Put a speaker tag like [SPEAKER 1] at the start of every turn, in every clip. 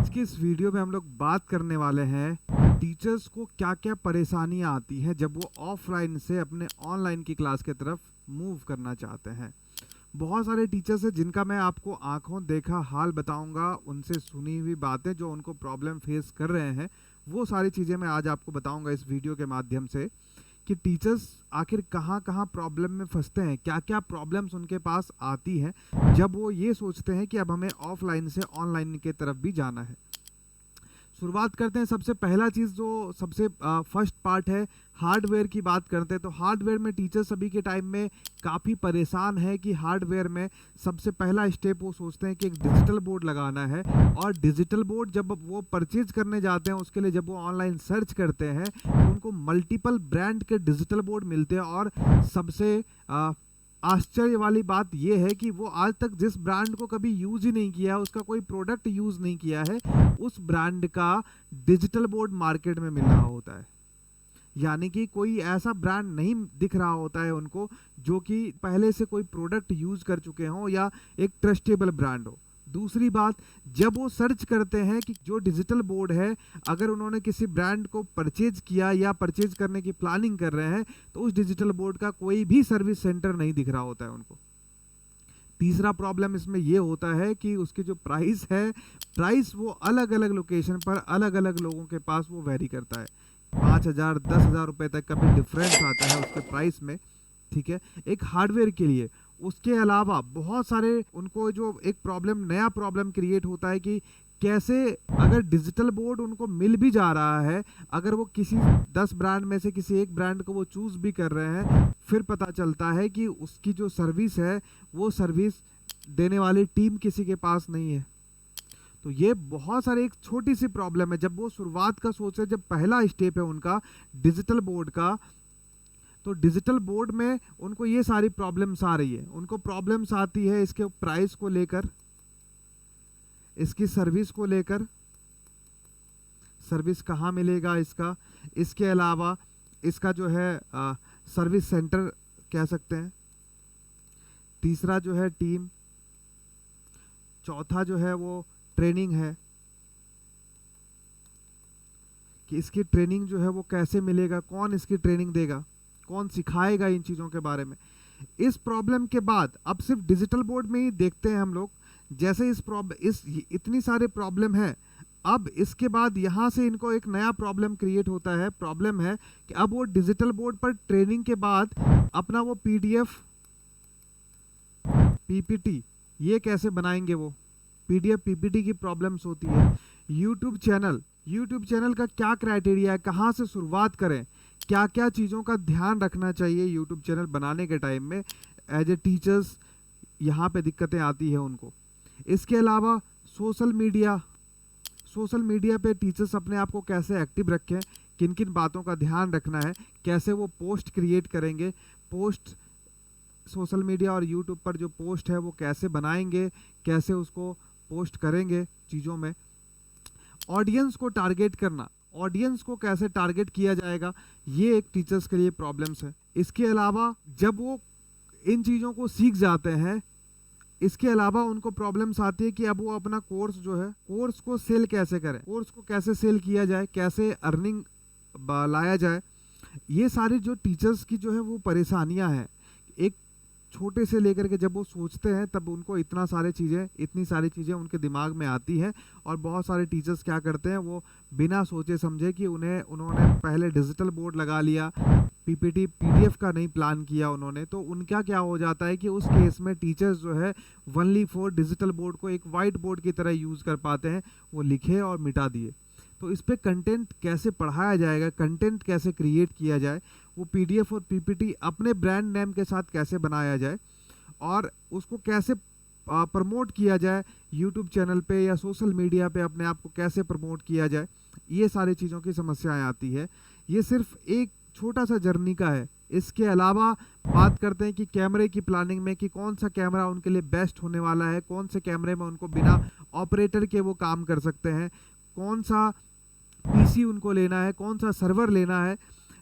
[SPEAKER 1] आज की इस वीडियो में हम लोग बात करने वाले हैं टीचर्स को क्या क्या परेशानियां आती हैं जब वो ऑफलाइन से अपने ऑनलाइन की क्लास की तरफ मूव करना चाहते हैं। बहुत सारे टीचर्स हैं जिनका मैं आपको आंखों देखा हाल बताऊंगा, उनसे सुनी हुई बातें जो उनको प्रॉब्लम फेस कर रहे हैं, वो सारी चीज़ें मैं आज आपको बताऊंगा इस वीडियो के माध्यम से कि टीचर्स आखिर कहाँ कहाँ प्रॉब्लम में फंसते हैं, क्या क्या प्रॉब्लम्स उनके पास आती हैं जब वो ये सोचते हैं कि अब हमें ऑफलाइन से ऑनलाइन की तरफ भी जाना है। शुरुआत करते हैं। सबसे पहला चीज़ जो सबसे फर्स्ट पार्ट है, हार्डवेयर की बात करते हैं। तो हार्डवेयर में टीचर्स अभी के टाइम में काफ़ी परेशान है कि हार्डवेयर में सबसे पहला स्टेप वो सोचते हैं कि एक डिजिटल बोर्ड लगाना है, और डिजिटल बोर्ड जब वो परचेज करने जाते हैं उसके लिए जब वो ऑनलाइन सर्च करते हैं तो उनको मल्टीपल ब्रांड के डिजिटल बोर्ड मिलते हैं। और सबसे आश्चर्य वाली बात यह है कि वो आज तक जिस ब्रांड को कभी यूज ही नहीं किया, उसका कोई प्रोडक्ट यूज नहीं किया है, उस ब्रांड का डिजिटल बोर्ड मार्केट में मिल रहा होता है। यानी कि कोई ऐसा ब्रांड नहीं दिख रहा होता है उनको जो कि पहले से कोई प्रोडक्ट यूज कर चुके हों या एक ट्रस्टेबल ब्रांड हो। दूसरी बात, जब वो सर्च करते हैं कि जो डिजिटल बोर्ड है, अगर उन्होंने किसी ब्रांड को परचेज किया या परचेज करने की प्लानिंग कर रहे हैं तो उस डिजिटल बोर्ड का कोई भी सर्विस सेंटर नहीं दिख रहा होता है उनको। तीसरा प्रॉब्लम इसमें यह होता है कि उसकी जो प्राइस है, प्राइस वो अलग अलग लोकेशन पर अलग अलग लोगों के पास वो वेरी करता है। 5,000 10,000 रुपए तक का भी डिफरेंस आता है उसके प्राइस में, ठीक है, एक हार्डवेयर के लिए। उसके अलावा बहुत सारे उनको जो एक प्रॉब्लम, नया प्रॉब्लम क्रिएट होता है कि कैसे अगर डिजिटल बोर्ड उनको मिल भी जा रहा है, अगर वो किसी 10 ब्रांड में से किसी एक ब्रांड को वो चूज भी कर रहे हैं, फिर पता चलता है कि उसकी जो सर्विस है वो सर्विस देने वाली टीम किसी के पास नहीं है। तो ये बहुत सारे एक छोटी सी प्रॉब्लम है। जब वो शुरुआत का सोचे, जब पहला स्टेप है उनका डिजिटल बोर्ड का, तो डिजिटल बोर्ड में उनको ये सारी प्रॉब्लम्स आ रही है। उनको प्रॉब्लम्स आती है इसके प्राइस को लेकर, इसकी सर्विस को लेकर, सर्विस कहाँ मिलेगा इसका, इसके अलावा इसका जो है सर्विस सेंटर कह सकते हैं, तीसरा जो है टीम, चौथा जो है वो ट्रेनिंग है कि इसकी ट्रेनिंग जो है वो कैसे मिलेगा, कौन इसकी ट्रेनिंग देगा, कौन सिखाएगा इन चीज़ों के बारे में। इस प्रॉब्लम के बाद अब सिर्फ डिजिटल बोर्ड में ही देखते हैं हम लोग, जैसे इतनी सारे प्रॉब्लम है, अब इसके बाद यहाँ से इनको एक नया प्रॉब्लम क्रिएट होता है। प्रॉब्लम है कि अब वो डिजिटल बोर्ड पर ट्रेनिंग के बाद अपना वो पीडीएफ पीपीटी ये कैसे बनाएंगे। वो पीडीएफ पीपीटी की प्रॉब्लम्स होती है। यूट्यूब चैनल का क्या क्राइटेरिया है, कहाँ से शुरुआत करें, क्या क्या चीज़ों का ध्यान रखना चाहिए यूट्यूब चैनल बनाने के टाइम में, एज ए टीचर्स यहाँ पे दिक्कतें आती है उनको। इसके अलावा सोशल मीडिया पे टीचर्स अपने आप को कैसे एक्टिव रखें, किन किन बातों का ध्यान रखना है, कैसे वो पोस्ट क्रिएट करेंगे, पोस्ट सोशल मीडिया और यूट्यूब पर जो पोस्ट है वो कैसे बनाएंगे, कैसे उसको पोस्ट करेंगे चीज़ों में। ऑडियंस को टारगेट करना, ऑडियंस को कैसे टारगेट किया जाएगा, ये एक टीचर्स के लिए प्रॉब्लम्स है। इसके अलावा जब वो इन चीज़ों को सीख जाते हैं, इसके अलावा उनको प्रॉब्लम्स आती है कि अब वो अपना कोर्स जो है, कोर्स को सेल कैसे करें, कोर्स को कैसे सेल किया जाए, कैसे अर्निंग लाया जाए। ये सारी जो टीचर्स की जो है वो परेशानियां हैं। एक छोटे से लेकर के जब वो सोचते हैं तब उनको इतनी सारी चीज़ें उनके दिमाग में आती हैं। और बहुत सारे टीचर्स क्या करते हैं, वो बिना सोचे समझे कि उन्होंने पहले डिजिटल बोर्ड लगा लिया, पीपीटी पीडीएफ का नहीं प्लान किया उन्होंने, तो उनका क्या हो जाता है कि उस केस में टीचर्स जो है ओनली फॉर डिजिटल बोर्ड को एक वाइट बोर्ड की तरह यूज़ कर पाते हैं, वो लिखे और मिटा दिए। तो इस पे कंटेंट कैसे पढ़ाया जाएगा, कंटेंट कैसे क्रिएट किया जाए, वो पीडीएफ और पीपीटी अपने ब्रांड नेम के साथ कैसे बनाया जाए, और उसको कैसे प्रमोट किया जाए यूट्यूब चैनल पे या सोशल मीडिया पे, अपने आप को कैसे प्रमोट किया जाए, ये सारी चीज़ों की समस्याएं आती है। ये सिर्फ एक छोटा सा जर्नी का है। इसके अलावा बात करते हैं कि कैमरे की प्लानिंग में कि कौन सा कैमरा उनके लिए बेस्ट होने वाला है, कौन से कैमरे में उनको बिना ऑपरेटर के वो काम कर सकते हैं, कौन सा पीसी उनको लेना है, कौन सा सर्वर लेना है।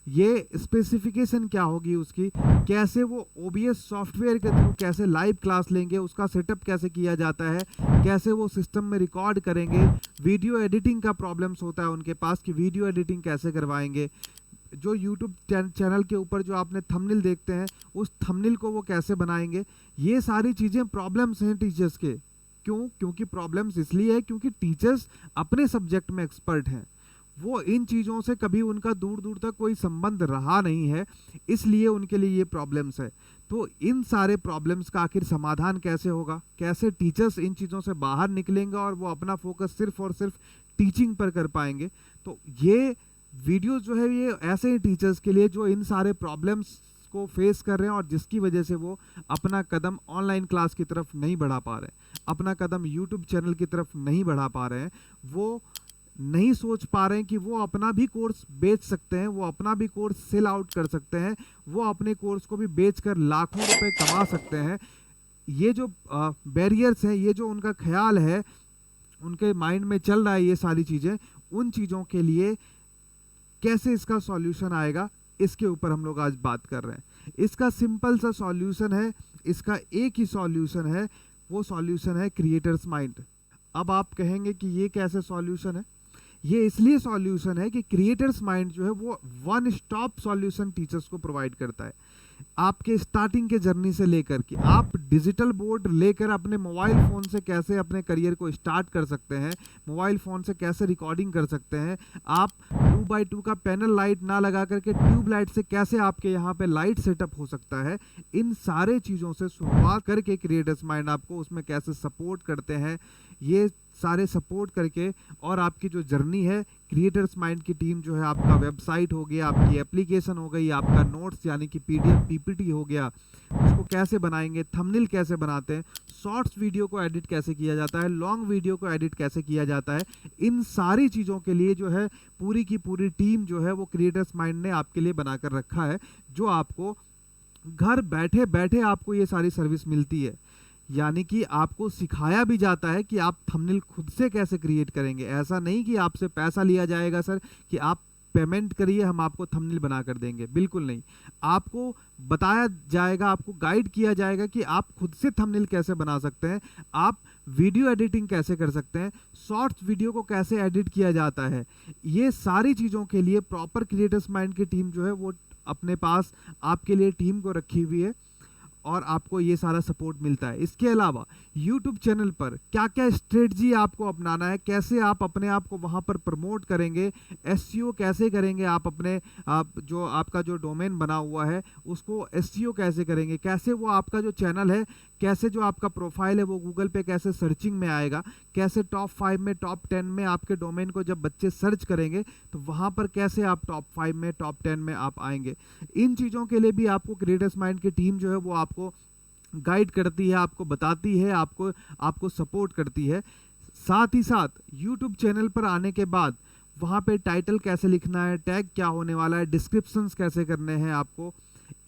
[SPEAKER 1] ये स्पेसिफिकेशन क्या होगी उसकी, कैसे वो OBS सॉफ्टवेयर के थ्रू कैसे लाइव क्लास लेंगे, उसका सेटअप कैसे किया जाता है, कैसे वो सिस्टम में रिकॉर्ड करेंगे, वीडियो एडिटिंग का प्रॉब्लम्स होता है उनके पास कि वीडियो एडिटिंग कैसे करवाएंगे, जो यूट्यूब चैनल के ऊपर जो आपने थंबनेल देखते हैं उस थंबनेल को वो कैसे बनाएंगे। ये सारी चीज़ें प्रॉब्लम्स हैं टीचर्स के। क्यों? क्योंकि प्रॉब्लम्स इसलिए है क्योंकि टीचर्स अपने सब्जेक्ट में एक्सपर्ट हैं, वो इन चीज़ों से कभी उनका दूर दूर तक कोई संबंध रहा नहीं है, इसलिए उनके लिए ये प्रॉब्लम्स है। तो इन सारे प्रॉब्लम्स का आखिर समाधान कैसे होगा, कैसे टीचर्स इन चीज़ों से बाहर निकलेंगे और वो अपना फोकस सिर्फ और सिर्फ टीचिंग पर कर पाएंगे। तो ये वीडियो जो है ये ऐसे ही टीचर्स के लिए जो इन सारे प्रॉब्लम्स को फेस कर रहे हैं और जिसकी वजह से वो अपना कदम ऑनलाइन क्लास की तरफ नहीं बढ़ा पा रहे हैं, अपना कदम यूट्यूब चैनल की तरफ नहीं बढ़ा पा रहे हैं, वो नहीं सोच पा रहे हैं कि वो अपना भी कोर्स बेच सकते हैं, वो अपना भी कोर्स सेल आउट कर सकते हैं, वो अपने कोर्स को भी बेचकर लाखों रुपए कमा सकते हैं। ये जो बैरियर्स हैं, ये जो उनका ख्याल है, उनके माइंड में चल रहा है ये सारी चीज़ें, उन चीज़ों के लिए कैसे इसका सॉल्यूशन आएगा, इसके ऊपर हम लोग आज बात कर रहे हैं। इसका सिंपल सा सॉल्यूशन है, इसका एक ही सॉल्यूशन है, वो सॉल्यूशन है क्रिएटर्स माइंड। अब आप कहेंगे कि ये कैसे सॉल्यूशन है? ये इसलिए सॉल्यूशन है कि क्रिएटर्स माइंड जो है वो वन स्टॉप सॉल्यूशन टीचर्स को प्रोवाइड करता है। आपके स्टार्टिंग के जर्नी से लेकर के आप डिजिटल बोर्ड लेकर अपने मोबाइल फ़ोन से कैसे अपने करियर को स्टार्ट कर सकते हैं, मोबाइल फ़ोन से कैसे रिकॉर्डिंग कर सकते हैं, आप 2x2 का पैनल लाइट ना लगा करके ट्यूब लाइट से कैसे आपके यहाँ पे लाइट सेटअप हो सकता है, इन सारे चीज़ों से शुरुआत करके क्रिएटर्स माइंड आपको उसमें कैसे सपोर्ट करते हैं, ये सारे सपोर्ट करके और आपकी जो जर्नी है, क्रिएटर्स माइंड की टीम जो है, आपका वेबसाइट हो गया, आपकी एप्लीकेशन हो गई, आपका नोट्स यानी कि PDF PPT हो गया, उसको कैसे बनाएंगे, थंबनेल कैसे बनाते हैं, शॉर्ट्स वीडियो को एडिट कैसे किया जाता है, लॉन्ग वीडियो को एडिट कैसे किया जाता है, इन सारी चीज़ों के लिए जो है पूरी की पूरी टीम जो है वो क्रिएटर्स माइंड ने आपके लिए बनाकर रखा है, जो आपको घर बैठे बैठे आपको ये सारी सर्विस मिलती है। यानी कि आपको सिखाया भी जाता है कि आप थंबनेल खुद से कैसे क्रिएट करेंगे। ऐसा नहीं कि आपसे पैसा लिया जाएगा सर कि आप पेमेंट करिए हम आपको थंबनेल बना कर देंगे, बिल्कुल नहीं। आपको बताया जाएगा, आपको गाइड किया जाएगा कि आप खुद से थंबनेल कैसे बना सकते हैं, आप वीडियो एडिटिंग कैसे कर सकते हैं, शॉर्ट्स वीडियो को कैसे एडिट किया जाता है। ये सारी चीज़ों के लिए प्रॉपर क्रिएटर्स माइंड की टीम जो है वो अपने पास आपके लिए टीम को रखी हुई है और आपको ये सारा सपोर्ट मिलता है। इसके अलावा YouTube चैनल पर क्या क्या स्ट्रेटजी आपको अपनाना है, कैसे आप अपने आप को वहाँ पर प्रमोट करेंगे, SEO कैसे करेंगे, आप अपने जो आपका जो डोमेन बना हुआ है उसको SEO कैसे करेंगे, कैसे वो आपका जो चैनल है, कैसे जो आपका प्रोफाइल है वो गूगल पे कैसे सर्चिंग में आएगा, कैसे टॉप 5 में टॉप 10 में आपके डोमेन को जब बच्चे सर्च करेंगे तो वहाँ पर कैसे आप टॉप 5 में टॉप 10 में आप आएंगे। इन चीज़ों के लिए भी आपको क्रिएटर्स माइंड की टीम जो है वो आपको गाइड करती है, आपको बताती है, आपको सपोर्ट करती है। साथ ही साथ YouTube चैनल पर आने के बाद वहाँ पे टाइटल कैसे लिखना है, टैग क्या होने वाला है, डिस्क्रिप्शंस कैसे करने हैं, आपको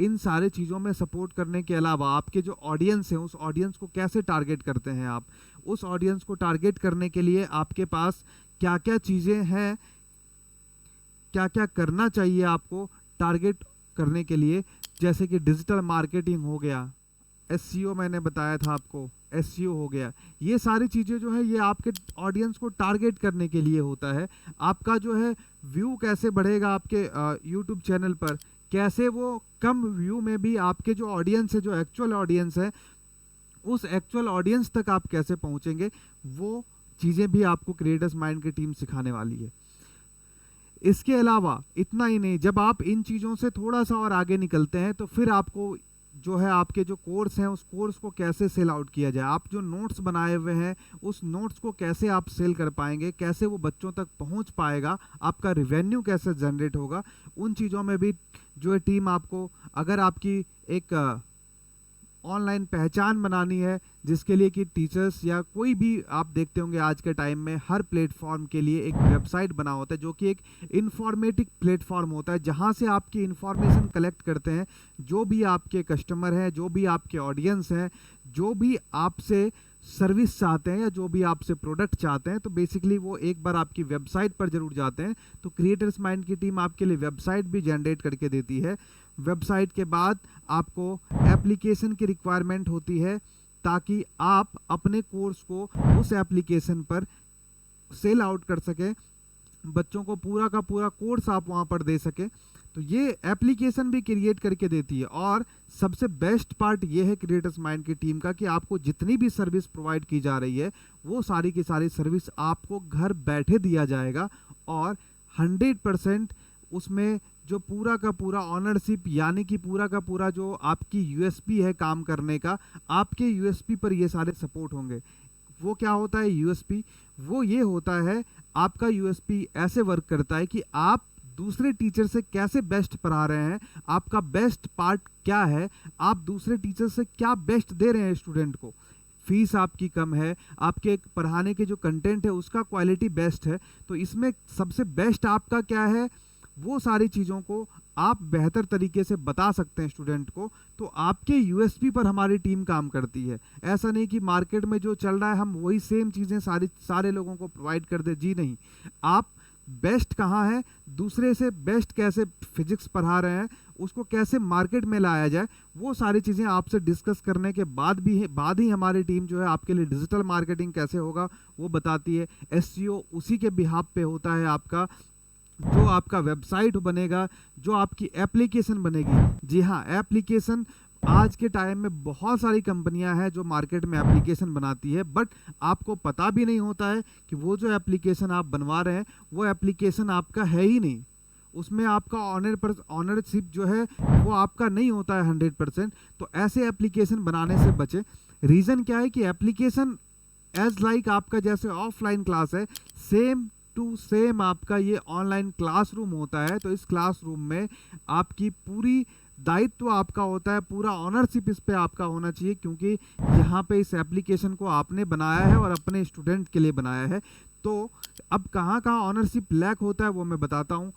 [SPEAKER 1] इन सारे चीज़ों में सपोर्ट करने के अलावा आपके जो ऑडियंस है उस ऑडियंस को कैसे टारगेट करते हैं, आप उस ऑडियंस को टारगेट करने के लिए आपके पास क्या क्या चीज़ें हैं, क्या क्या करना चाहिए आपको टारगेट करने के लिए, जैसे कि डिजिटल मार्केटिंग हो गया, SEO मैंने बताया था आपको, SEO हो गया। ये सारी चीज़ें जो है ये आपके ऑडियंस को टारगेट करने के लिए होता है। आपका जो है व्यू कैसे बढ़ेगा आपके YouTube चैनल पर, कैसे वो कम व्यू में भी आपके जो ऑडियंस है, जो एक्चुअल ऑडियंस है, उस एक्चुअल ऑडियंस तक आप कैसे पहुंचेंगे, वो चीज़ें भी आपको क्रिएटर्स माइंड की टीम सिखाने वाली है। इसके अलावा इतना ही नहीं, जब आप इन चीज़ों से थोड़ा सा और आगे निकलते हैं तो फिर आपको जो है आपके जो कोर्स हैं उस कोर्स को कैसे सेल आउट किया जाए, आप जो नोट्स बनाए हुए हैं उस नोट्स को कैसे आप सेल कर पाएंगे, कैसे वो बच्चों तक पहुंच पाएगा, आपका रिवेन्यू कैसे जनरेट होगा, उन चीज़ों में भी जो है टीम आपको, अगर आपकी एक ऑनलाइन पहचान बनानी है जिसके लिए कि टीचर्स या कोई भी आप देखते होंगे आज के टाइम में हर प्लेटफॉर्म के लिए एक वेबसाइट बना होता है जो कि एक इन्फॉर्मेटिव प्लेटफॉर्म होता है जहां से आपकी इन्फॉर्मेशन कलेक्ट करते हैं, जो भी आपके कस्टमर हैं, जो भी आपके ऑडियंस हैं, जो भी आपसे सर्विस चाहते हैं या जो भी आपसे प्रोडक्ट चाहते हैं, तो बेसिकली वो एक बार आपकी वेबसाइट पर जरूर जाते हैं। तो क्रिएटर्स माइंड की टीम आपके लिए वेबसाइट भी जनरेट करके देती है। वेबसाइट के बाद आपको एप्लीकेशन की रिक्वायरमेंट होती है, ताकि आप अपने कोर्स को उस एप्लीकेशन पर सेल आउट कर सकें, बच्चों को पूरा का पूरा कोर्स आप वहां पर दे सकें। तो ये एप्लीकेशन भी क्रिएट करके देती है। और सबसे बेस्ट पार्ट ये है क्रिएटर्स माइंड की टीम का कि आपको जितनी भी सर्विस प्रोवाइड की जा रही है वो सारी की सारी सर्विस आपको घर बैठे दिया जाएगा, और 100% उसमें जो पूरा का पूरा ऑनरशिप, यानी कि पूरा का पूरा जो आपकी यूएसपी है काम करने का, आपके यूएसपी पर ये सारे सपोर्ट होंगे। वो क्या होता है यूएसपी? वो ये होता है, आपका यूएसपी ऐसे वर्क करता है कि आप दूसरे टीचर से कैसे बेस्ट पढ़ा रहे हैं, आपका बेस्ट पार्ट क्या है, आप दूसरे टीचर से क्या बेस्ट दे रहे हैं स्टूडेंट को। फीस आपकी कम है, आपके पढ़ाने के जो कंटेंट है उसका क्वालिटी बेस्ट है, तो इसमें सबसे बेस्ट आपका क्या है, वो सारी चीज़ों को आप बेहतर तरीके से बता सकते हैं स्टूडेंट को। तो आपके यूएसपी पर हमारी टीम काम करती है। ऐसा नहीं कि मार्केट में जो चल रहा है हम वही सेम चीज़ें सारे लोगों को प्रोवाइड कर दे, जी नहीं। आप बेस्ट कहाँ है, दूसरे से बेस्ट कैसे फिजिक्स पढ़ा रहे हैं, उसको कैसे मार्केट में लाया जाए, वो सारी चीज़ें आपसे डिस्कस करने के बाद ही हमारी टीम जो है आपके लिए डिजिटल मार्केटिंग कैसे होगा वो बताती है। एसईओ उसी के बिहाफ पे होता है आपका, जो आपका वेबसाइट बनेगा, जो आपकी एप्लीकेशन बनेगी। जी हाँ, एप्लीकेशन आज के टाइम में बहुत सारी कंपनियां हैं जो मार्केट में एप्लीकेशन बनाती है, बट आपको पता भी नहीं होता है कि वो जो एप्लीकेशन आप बनवा रहे हैं वो एप्लीकेशन आपका है ही नहीं, उसमें आपका ऑनरशिप जो है वो आपका नहीं होता है 100%। तो ऐसे एप्लीकेशन बनाने से बचे। रीज़न क्या है कि एप्लीकेशन एज लाइक आपका जैसे ऑफलाइन क्लास है, सेम टू सेम आपका ये ऑनलाइन क्लासरूम होता है। तो इस क्लासरूम में आपकी पूरी दायित्व आपका होता है, पूरा ऑनरशिप इस पे आपका होना चाहिए, क्योंकि यहाँ पे इस एप्लीकेशन को आपने बनाया है और अपने स्टूडेंट के लिए बनाया है। तो अब कहाँ कहाँ ऑनरशिप लैक होता है वो मैं बताता हूँ।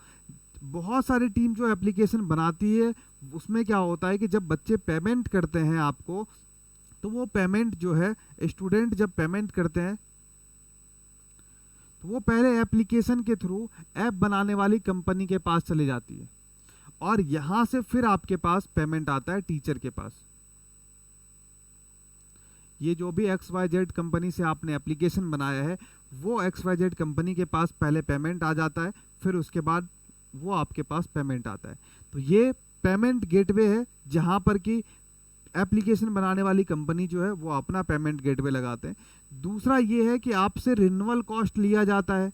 [SPEAKER 1] बहुत सारी टीम जो एप्लीकेशन बनाती है उसमें क्या होता है कि जब बच्चे पेमेंट करते हैं आपको, तो वो पेमेंट जो है, स्टूडेंट जब पेमेंट करते हैं तो वो पहले एप्लीकेशन के थ्रू ऐप बनाने वाली कंपनी के पास चली जाती है, और यहां से फिर आपके पास पेमेंट आता है टीचर के पास। ये जो भी XYZ कंपनी से आपने एप्लीकेशन बनाया है वो XYZ कंपनी के पास पहले पेमेंट आ जाता है, फिर उसके बाद वो आपके पास पेमेंट आता है। तो ये पेमेंट गेटवे है जहां पर कि एप्लीकेशन बनाने वाली कंपनी जो है वो अपना पेमेंट गेटवे लगाते हैं। दूसरा ये है कि आपसे रिन्यूअल कॉस्ट लिया जाता है,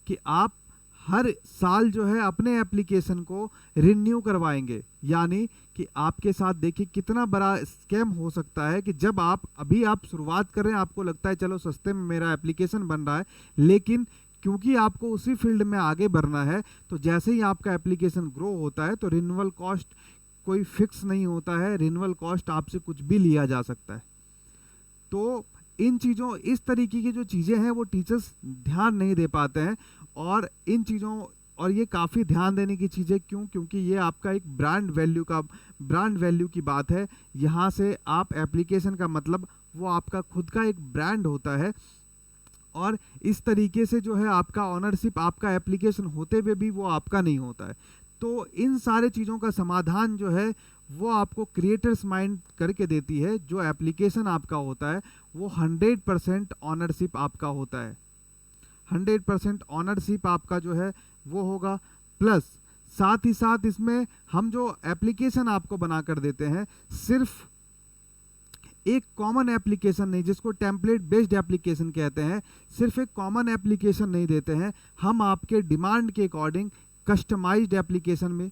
[SPEAKER 1] कि आप हर साल जो है अपने एप्लीकेशन को रिन्यू करवाएंगे। यानी कि आपके साथ देखिए कितना बड़ा स्कैम हो सकता है कि जब आप शुरुआत कर रहे हैं, आपको लगता है चलो सस्ते में मेरा एप्लीकेशन बन रहा है, लेकिन क्योंकि आपको उसी फील्ड में आगे बढ़ना है, तो जैसे ही आपका एप्लीकेशन ग्रो होता है तो रिन्यूअल कॉस्ट कोई फिक्स नहीं होता है, रिन्यूअल कॉस्ट आपसे कुछ भी लिया जा सकता है। तो इन चीज़ों, इस तरीके की जो चीज़ें हैं वो टीचर्स ध्यान नहीं दे पाते हैं, और इन चीज़ों, और ये काफ़ी ध्यान देने की चीज़ है। क्यों? क्योंकि ये आपका एक ब्रांड वैल्यू की बात है। यहाँ से आप एप्लीकेशन का मतलब वो आपका खुद का एक ब्रांड होता है, और इस तरीके से जो है आपका ऑनरशिप आपका एप्लीकेशन होते हुए भी वो आपका नहीं होता है। तो इन सारे चीज़ों का समाधान जो है वो आपको क्रिएटर्स माइंड करके देती है। जो एप्लीकेशन आपका होता है वो 100% ऑनरशिप आपका होता है, 100% ऑनरशिप आपका जो है वो होगा। प्लस साथ ही साथ इसमें हम जो एप्लीकेशन आपको बना कर देते हैं, सिर्फ एक कॉमन एप्लीकेशन नहीं, जिसको टेम्पलेट बेस्ड एप्लीकेशन कहते हैं, सिर्फ एक कॉमन एप्लीकेशन नहीं देते हैं, हम आपके डिमांड के अकॉर्डिंग कस्टमाइज्ड एप्लीकेशन में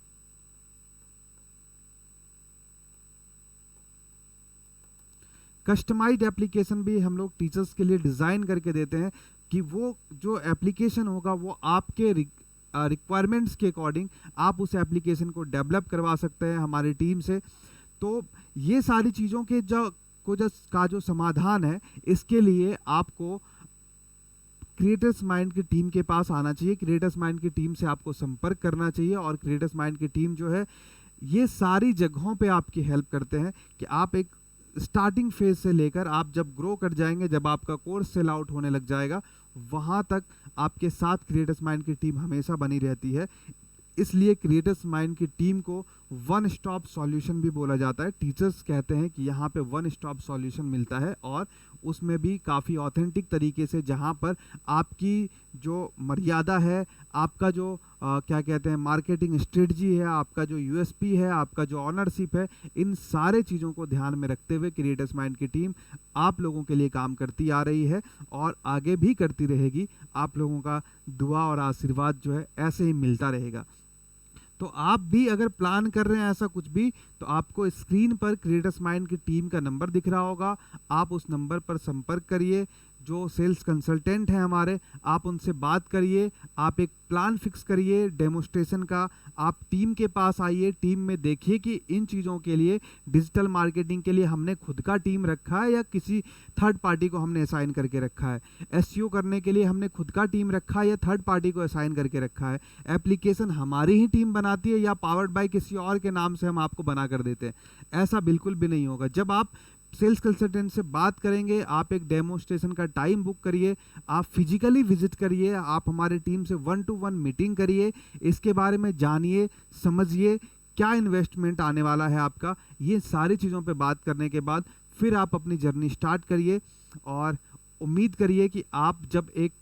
[SPEAKER 1] कस्टमाइज्ड एप्लीकेशन भी हम लोग टीचर्स के लिए डिज़ाइन करके देते हैं, कि वो जो एप्लीकेशन होगा वो आपके रिक्वायरमेंट्स के अकॉर्डिंग आप उस एप्लीकेशन को डेवलप करवा सकते हैं हमारी टीम से। तो ये सारी चीज़ों के जो समाधान है, इसके लिए आपको क्रिएटर्स माइंड की टीम के पास आना चाहिए, क्रिएटर्स माइंड की टीम से आपको संपर्क करना चाहिए, और क्रिएटर्स माइंड की टीम जो है ये सारी जगहों पे आपकी हेल्प करते हैं कि आप एक स्टार्टिंग फेज से लेकर आप जब ग्रो कर जाएंगे, जब आपका कोर्स सेल आउट होने लग जाएगा, वहाँ तक आपके साथ क्रिएटर्स माइंड की टीम हमेशा बनी रहती है। इसलिए क्रिएटर्स माइंड की टीम को वन स्टॉप सॉल्यूशन भी बोला जाता है। टीचर्स कहते हैं कि यहाँ पे वन स्टॉप सॉल्यूशन मिलता है, और उसमें भी काफ़ी ऑथेंटिक तरीके से, जहाँ पर आपकी जो मर्यादा है, आपका जो क्या कहते हैं मार्केटिंग स्ट्रेटजी है, आपका जो यूएसपी है, आपका जो ऑनरशिप है, इन सारे चीज़ों को ध्यान में रखते हुए क्रिएटर्स माइंड की टीम आप लोगों के लिए काम करती आ रही है और आगे भी करती रहेगी। आप लोगों का दुआ और आशीर्वाद जो है ऐसे ही मिलता रहेगा। तो आप भी अगर प्लान कर रहे हैं ऐसा कुछ भी, तो आपको स्क्रीन पर क्रिएटर्स माइंड की टीम का नंबर दिख रहा होगा, आप उस नंबर पर संपर्क करिए। जो सेल्स कंसल्टेंट हैं हमारे, आप उनसे बात करिए, आप एक प्लान फिक्स करिए डेमोस्ट्रेशन का, आप टीम के पास आइए, टीम में देखिए कि इन चीज़ों के लिए, डिजिटल मार्केटिंग के लिए हमने खुद का टीम रखा है या किसी थर्ड पार्टी को हमने असाइन करके रखा है। एसईओ करने के लिए हमने खुद का टीम रखा है या थर्ड पार्टी को असाइन करके रखा है। एप्लीकेशन हमारी ही टीम बनाती है या पावर्ड बाय किसी और के नाम से हम आपको बना कर देते हैं, ऐसा बिल्कुल भी नहीं होगा। जब आप सेल्स कंसल्टेंट से बात करेंगे, आप एक डेमोस्ट्रेशन का टाइम बुक करिए, आप फिजिकली विजिट करिए, आप हमारी टीम से 1-to-1 मीटिंग करिए, इसके बारे में जानिए, समझिए क्या इन्वेस्टमेंट आने वाला है आपका। ये सारी चीज़ों पे बात करने के बाद फिर आप अपनी जर्नी स्टार्ट करिए, और उम्मीद करिए कि आप जब एक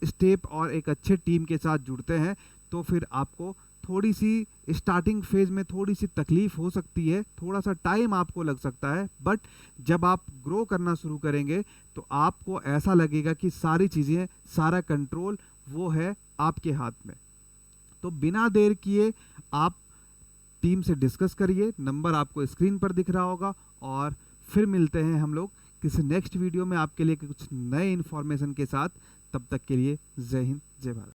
[SPEAKER 1] स्टेप और एक अच्छे टीम के साथ जुड़ते हैं, तो फिर आपको थोड़ी सी स्टार्टिंग फेज में थोड़ी सी तकलीफ हो सकती है, थोड़ा सा टाइम आपको लग सकता है, बट जब आप ग्रो करना शुरू करेंगे तो आपको ऐसा लगेगा कि सारी चीज़ें, सारा कंट्रोल वो है आपके हाथ में। तो बिना देर किए आप टीम से डिस्कस करिए, नंबर आपको स्क्रीन पर दिख रहा होगा, और फिर मिलते हैं हम लोग किसी नेक्स्ट वीडियो में आपके लिए कुछ नए इन्फॉर्मेशन के साथ। तब तक के लिए जय हिंद, जय भारत।